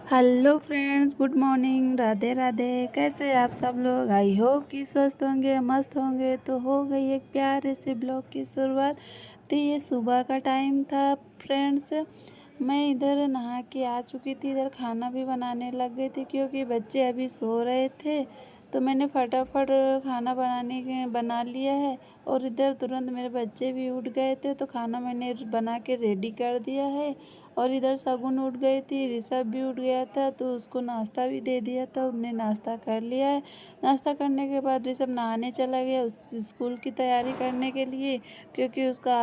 Hello friends, good morning, Radhe Radhe. कैसे हैं आप सब लोग? आई होप कि स्वस्थ होंगे, मस्त होंगे। तो हो गई एक प्यारे से ब्लॉग की शुरुआत। तो ये सुबह का टाइम था फ्रेंड्स। मैं इधर नहा के आ चुकी थी, इधर खाना भी बनाने लग गई थी क्योंकि बच्चे अभी सो रहे थे। तो मैंने फटाफट खाना बना लिया है। और इधर तुरंत मेरे बच्चे भी उठ गए थे तो खाना मैंने बना के रेडी कर दिया है। और इधर शगुन उठ गई थी, ऋषभ भी उठ गया था तो उसको नाश्ता भी दे दिया था, उसने नाश्ता कर लिया है। नाश्ता करने के बाद ऋषभ नहाने चला गया उस स्कूल की तैयारी करने के लिए, क्योंकि उसका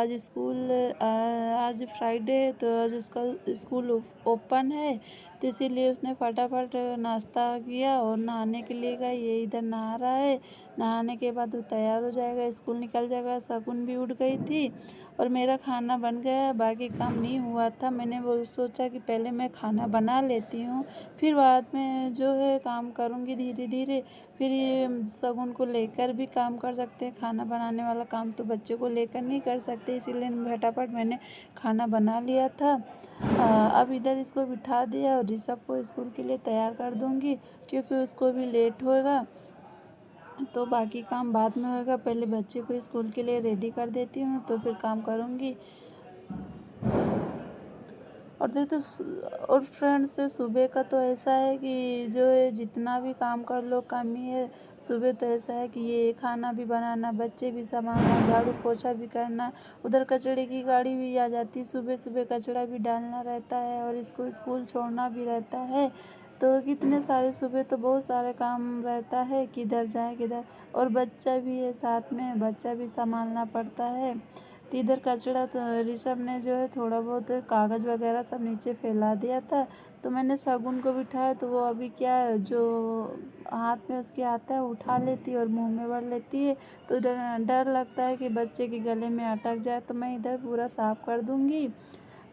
आज फ्राइडे है तो आज उसका स्कूल ओपन है। तो इसीलिए उसने फटाफट नाश्ता किया और नहाने के लिए गया। ये इधर नहा रहा है। नहाने के बाद वो तैयार हो जाएगा, स्कूल निकल जाएगा। शगुन भी उठ गई थी और मेरा खाना बन गया, बाकी काम नहीं हुआ था। मैंने वो सोचा कि पहले मैं खाना बना लेती हूँ, फिर बाद में जो है काम करूँगी धीरे धीरे। फिर ये शगुन को लेकर भी काम कर सकते हैं, खाना बनाने वाला काम तो बच्चों को लेकर नहीं कर सकते, इसीलिए फटाफट मैंने खाना बना लिया था। अब इधर इसको बिठा दिया और ऋषभ को स्कूल के लिए तैयार कर दूँगी क्योंकि उसको भी लेट होएगा। तो बाकी काम बाद में होगा, पहले बच्चे को स्कूल के लिए रेडी कर देती हूँ तो फिर काम करूँगी। और फ्रेंड्स, सुबह का तो ऐसा है कि जो है जितना भी काम कर लो कम ही है। सुबह तो ऐसा है कि ये खाना भी बनाना, बच्चे भी संभालना, झाड़ू पोछा भी करना, उधर कचड़े की गाड़ी भी आ जाती, सुबह सुबह कचड़ा भी डालना रहता है और इसको स्कूल छोड़ना भी रहता है। तो कितने सारे सुबह तो बहुत सारे काम रहता है, किधर जाए किधर। और बच्चा भी है साथ में, बच्चा भी संभालना पड़ता है। तो इधर कचड़ा तो ऋषभ ने जो है थोड़ा बहुत कागज़ वगैरह सब नीचे फैला दिया था। तो मैंने शगुन को बिठाया तो वो अभी क्या जो हाथ में उसके आता है उठा लेती है और मुंह में भर लेती है। तो डर डर लगता है कि बच्चे के गले में अटक जाए, तो मैं इधर पूरा साफ़ कर दूँगी।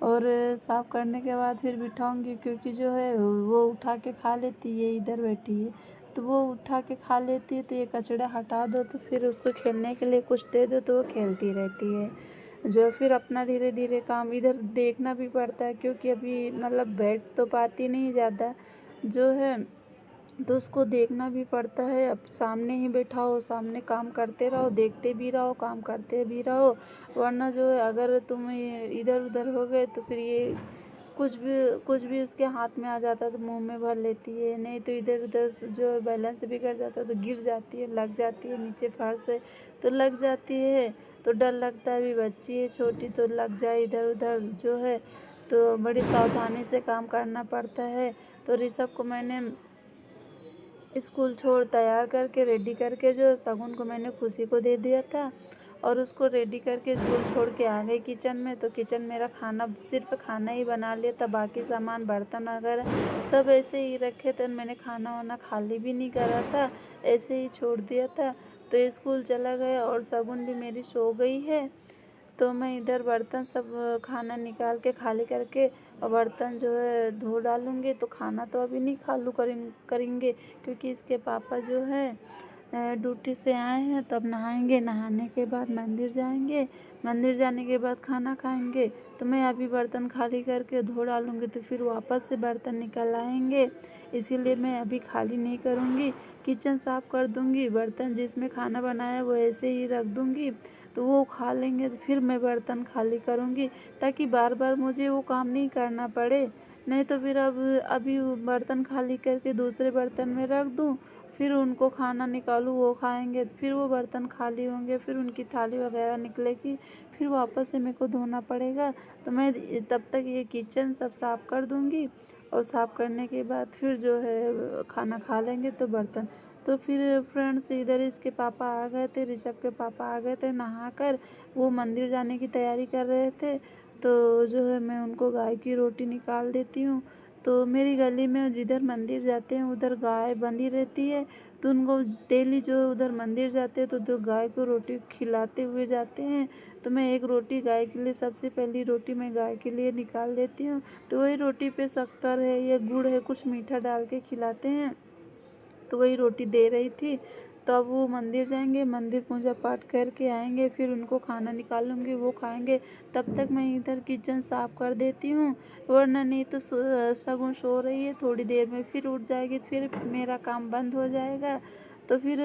और साफ़ करने के बाद फिर बिठाऊँगी, क्योंकि जो है वो उठा के खा लेती है, इधर बैठी है तो वो उठा के खा लेती है। तो ये कचड़ा हटा दो तो फिर उसको खेलने के लिए कुछ दे दो तो वो खेलती रहती है। जो फिर अपना धीरे धीरे काम इधर देखना भी पड़ता है, क्योंकि अभी मतलब बैठ तो पाती नहीं ज़्यादा जो है, तो उसको देखना भी पड़ता है। अब सामने ही बैठा हो, सामने काम करते रहो, देखते भी रहो, काम करते भी रहो। वरना जो है अगर तुम इधर उधर हो गए तो फिर ये कुछ भी उसके हाथ में आ जाता है तो मुंह में भर लेती है, नहीं तो इधर उधर जो बैलेंस बिगड़ जाता है तो गिर जाती है, लग जाती है, नीचे फर्श है तो लग जाती है। तो डर लगता है, अभी बच्ची है छोटी तो लग जाए इधर उधर जो है। तो बड़ी सावधानी से काम करना पड़ता है। तो ऋषभ को मैंने स्कूल छोड़ तैयार करके रेडी करके जो शगुन को मैंने खुशी को दे दिया था और उसको रेडी करके स्कूल छोड़ के आ गई किचन में। तो किचन मेरा खाना सिर्फ खाना ही बना लिया था, बाकी सामान बर्तन वगैरह सब ऐसे ही रखे थे। मैंने खाना वाना खाली भी नहीं करा था, ऐसे ही छोड़ दिया था। तो स्कूल चला गया और शगुन भी मेरी सो गई है। तो मैं इधर बर्तन सब खाना निकाल के खाली करके और बर्तन जो है धो डालूँगी। तो खाना तो अभी नहीं करेंगे क्योंकि इसके पापा जो है ड्यूटी से आए हैं, तब नहाएंगे, नहाने के बाद मंदिर जाएंगे, मंदिर जाने के बाद खाना खाएंगे। तो मैं अभी बर्तन खाली करके धो डालूँगी तो फिर वापस से बर्तन निकल आएंगे, इसीलिए मैं अभी खाली नहीं करूँगी। किचन साफ़ कर दूँगी, बर्तन जिसमें खाना बनाया वो ऐसे ही रख दूँगी, तो वो खा लेंगे तो फिर मैं बर्तन खाली करूँगी, ताकि बार बार मुझे वो काम नहीं करना पड़े। नहीं तो फिर अब अभी वो बर्तन खाली करके दूसरे बर्तन में रख दूँ, फिर उनको खाना निकालूँ, वो खाएंगे, फिर वो बर्तन खाली होंगे, फिर उनकी थाली वगैरह निकलेगी, फिर वापस से मेरे को धोना पड़ेगा। तो मैं तब तक ये किचन सब साफ़ कर दूँगी और साफ़ करने के बाद फिर जो है खाना खा लेंगे तो बर्तन। तो फिर फ्रेंड्स, इधर इसके पापा आ गए थे, ऋषभ के पापा आ गए थे नहाकर, वो मंदिर जाने की तैयारी कर रहे थे। तो जो है मैं उनको गाय की रोटी निकाल देती हूँ। तो मेरी गली में जिधर मंदिर जाते हैं उधर गाय बंधी रहती है, तो उनको डेली जो उधर मंदिर जाते हैं तो गाय को रोटी खिलाते हुए जाते हैं। तो मैं एक रोटी गाय के लिए, सबसे पहली रोटी मैं गाय के लिए निकाल देती हूँ। तो वही रोटी पे शक्कर है या गुड़ है, कुछ मीठा डाल के खिलाते हैं, तो वही रोटी दे रही थी। तो अब वो मंदिर जाएंगे, मंदिर पूजा पाठ करके आएंगे, फिर उनको खाना निकालूंगी, वो खाएंगे। तब तक मैं इधर किचन साफ कर देती हूँ, वरना नहीं तो शगुन सो रही है, थोड़ी देर में फिर उठ जाएगी, फिर मेरा काम बंद हो जाएगा। तो फिर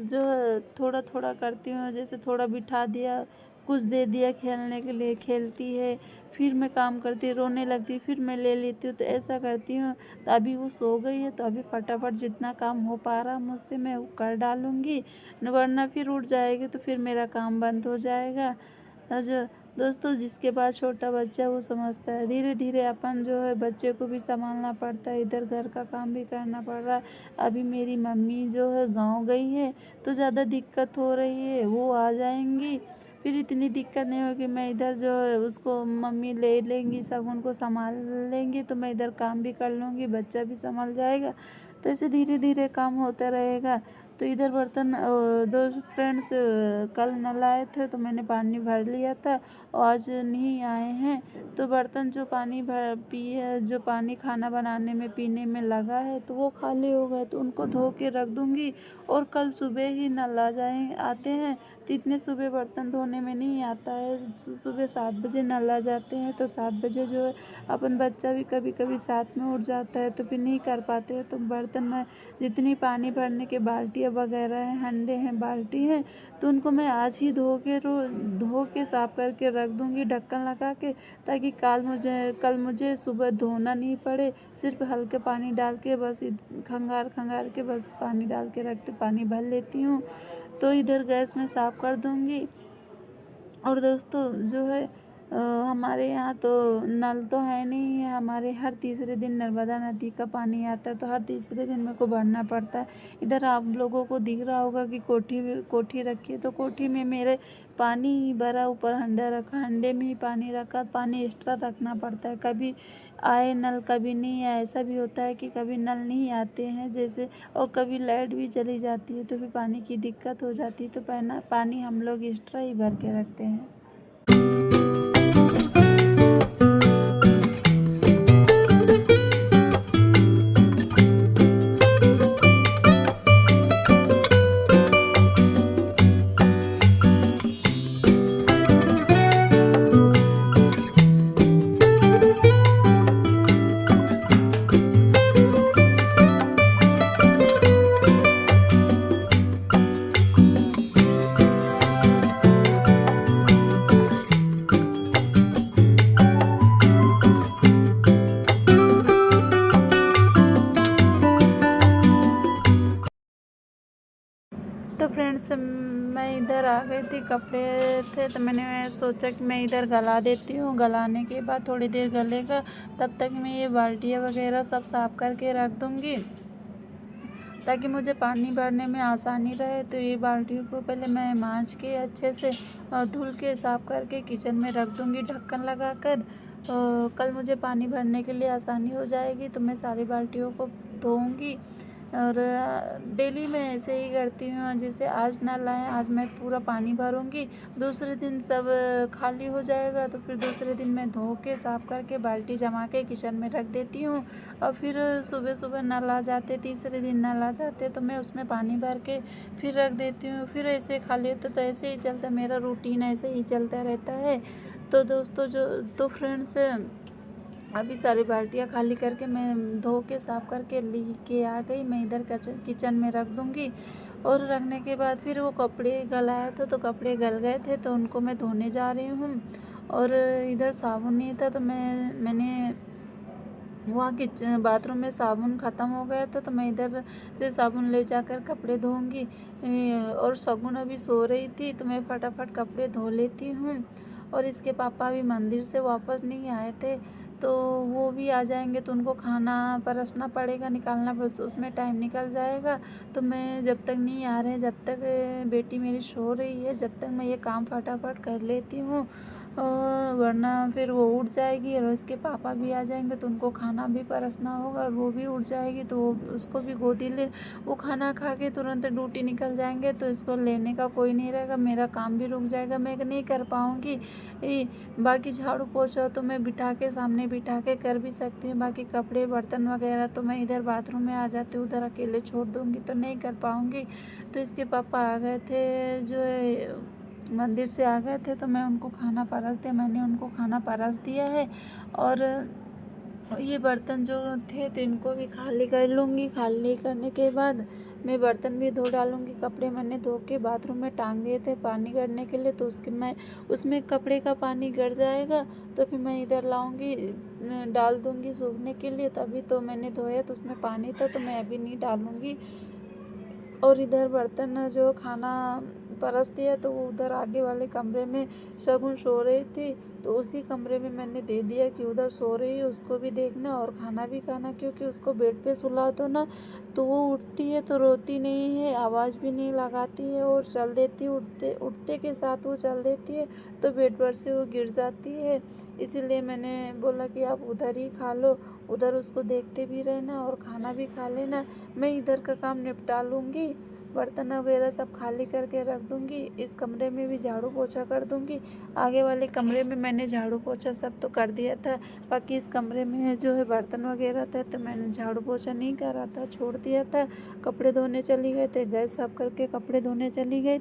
जो है थोड़ा थोड़ा करती हूँ, जैसे थोड़ा बिठा दिया, कुछ दे दिया खेलने के लिए, खेलती है, फिर मैं काम करती, रोने लगती, फिर मैं ले लेती हूँ। तो ऐसा करती हूँ। तो अभी वो सो गई है, तो अभी फटाफट जितना काम हो पा रहा मुझसे मैं वो कर डालूँगी, वरना फिर उठ जाएगी तो फिर मेरा काम बंद हो जाएगा। जो दोस्तों, जिसके पास छोटा बच्चा वो समझता है, धीरे धीरे अपन जो है बच्चे को भी संभालना पड़ता है, इधर घर का काम भी करना पड़ रहा है। अभी मेरी मम्मी जो है गाँव गई है, तो ज़्यादा दिक्कत हो रही है, वो आ जाएंगी, फिर इतनी दिक्कत नहीं होगी। मैं इधर जो है उसको मम्मी ले लेंगी, सब उनको संभाल लेंगी, तो मैं इधर काम भी कर लूँगी, बच्चा भी संभल जाएगा। तो ऐसे धीरे धीरे काम होता रहेगा। तो इधर बर्तन दो फ्रेंड्स कल नल आए थे, तो मैंने पानी भर लिया था, और आज नहीं आए हैं। तो बर्तन जो पानी भर पिए, जो पानी खाना बनाने में पीने में लगा है, तो वो खाली हो गए, तो उनको धो के रख दूँगी। और कल सुबह ही नल आते हैं, तो इतने सुबह बर्तन धोने में नहीं आता है। सुबह 7 बजे नल आ जाते हैं, तो 7 बजे जो है अपन बच्चा भी कभी कभी साथ में उठ जाता है, तो फिर नहीं कर पाते हैं। तो बर्तन में जितनी पानी भरने के बाल्टियाँ वगैरह हैं, हंडे हैं, बाल्टी हैं, तो उनको मैं आज ही धो के साफ करके रख दूँगी ढक्कन लगा के, ताकि कल मुझे सुबह धोना नहीं पड़े। सिर्फ हल्के पानी डाल के बस खंगार खंगार के बस पानी डाल के रखते, पानी भर लेती हूँ। तो इधर गैस में साफ कर दूँगी। और दोस्तों जो है हमारे यहाँ तो नल तो है नहीं है, हमारे हर तीसरे दिन नर्मदा नदी का पानी आता है, तो हर तीसरे दिन मेरे को भरना पड़ता है। इधर आप लोगों को दिख रहा होगा कि कोठी रखी है, तो कोठी में मेरे पानी भरा, ऊपर हंडा रखा, हंडे में ही पानी रखा, पानी एक्स्ट्रा रखना पड़ता है। कभी आए नल, कभी नहीं आए, ऐसा भी होता है कि कभी नल नहीं आते हैं जैसे, और कभी लाइट भी चली जाती है, तो फिर पानी की दिक्कत हो जाती है, तो पानी हम लोग एक्स्ट्रा ही भर के रखते हैं। तो फ्रेंड्स, मैं इधर आ गई थी, कपड़े थे, तो मैंने सोचा कि मैं इधर गला देती हूँ। गलाने के बाद थोड़ी देर गलेगा, तब तक मैं ये बाल्टियाँ वगैरह सब साफ़ करके रख दूँगी, ताकि मुझे पानी भरने में आसानी रहे। तो ये बाल्टियों को पहले मैं मांज के अच्छे से धुल के साफ़ करके किचन में रख दूँगी ढक्कन लगा कर। कल मुझे पानी भरने के लिए आसानी हो जाएगी, तो मैं सारी बाल्टियों को धोऊँगी। और डेली मैं ऐसे ही करती हूँ, जैसे आज नल आए, आज मैं पूरा पानी भरूँगी, दूसरे दिन सब खाली हो जाएगा, तो फिर दूसरे दिन मैं धो के साफ़ करके बाल्टी जमा के किचन में रख देती हूँ। और फिर सुबह सुबह नल आ जाते, तीसरे दिन नल आ जाते, तो मैं उसमें पानी भर के फिर रख देती हूँ, फिर ऐसे खाली होता, तो ऐसे ही चलता, मेरा रूटीन ऐसे ही चलता रहता है। तो दोस्तों तो फ्रेंड्स, अभी सारी बाल्टियाँ खाली करके मैं धो के साफ़ करके लेके आ गई। मैं इधर किचन में रख दूँगी। और रखने के बाद फिर वो कपड़े गलाए थे, तो कपड़े गल गए थे, तो उनको मैं धोने जा रही हूँ। और इधर साबुन नहीं था, तो मैंने वहाँ बाथरूम में साबुन ख़त्म हो गया था, तो मैं इधर से साबुन ले जाकर कपड़े धोऊँगी। और शगुन अभी सो रही थी, तो मैं फटाफट कपड़े धो लेती हूँ। और इसके पापा भी मंदिर से वापस नहीं आए थे, तो वो भी आ जाएंगे, तो उनको खाना परसना पड़ेगा, निकालना बस उसमें टाइम निकल जाएगा। तो मैं जब तक नहीं आ रहे, जब तक बेटी मेरी सो रही है, जब तक मैं ये काम फटाफट कर लेती हूँ। वरना फिर वो उठ जाएगी और उसके पापा भी आ जाएंगे तो उनको खाना भी परसना होगा और वो भी उठ जाएगी तो उसको भी गोदी ले, वो खाना खा के तुरंत ड्यूटी निकल जाएंगे तो इसको लेने का कोई नहीं रहेगा, मेरा काम भी रुक जाएगा, मैं नहीं कर पाऊँगी। बाकी झाड़ू पोछा तो मैं बिठा के सामने बिठा के कर भी सकती हूँ, बाकी कपड़े बर्तन वगैरह तो मैं इधर बाथरूम में आ जाती हूँ, उधर अकेले छोड़ दूँगी तो नहीं कर पाऊँगी। तो इसके पापा आ गए थे, जो है मंदिर से आ गए थे, तो मैं उनको खाना परस दिया, मैंने उनको खाना परस दिया है। और ये बर्तन जो थे तो इनको भी खाली कर लूँगी, खाली करने के बाद मैं बर्तन भी धो डालूँगी। कपड़े मैंने धो के बाथरूम में टांग दिए थे पानी गिरने के लिए, तो उसमें कपड़े का पानी गिर जाएगा तो फिर मैं इधर लाऊँगी, डाल दूँगी सूखने के लिए। तो अभी तो मैंने धोया तो उसमें पानी था तो मैं अभी नहीं डालूँगी। और इधर बर्तन जो खाना परस दिया तो वो उधर आगे वाले कमरे में शगुन सो रही थी, तो उसी कमरे में मैंने दे दिया कि उधर सो रही है, उसको भी देखना और खाना भी खाना, क्योंकि उसको बेड पे सुला दो ना तो वो उठती है तो रोती नहीं है, आवाज़ भी नहीं लगाती है और चल देती है, उठते उठते के साथ वो चल देती है तो बेड पर से वो गिर जाती है। इसीलिए मैंने बोला कि आप उधर ही खा लो, उधर उसको देखते भी रहना और खाना भी खा लेना, मैं इधर का काम निपटा लूँगी, बर्तन वगैरह सब खाली करके रख दूँगी, इस कमरे में भी झाड़ू पोछा कर दूँगी। आगे वाले कमरे में मैंने झाड़ू पोछा सब तो कर दिया था, बाकी इस कमरे में जो है बर्तन वगैरह था तो मैंने झाड़ू पोछा नहीं करा था, छोड़ दिया था। कपड़े धोने चली गए थे, गैस साफ करके कपड़े धोने चली गई।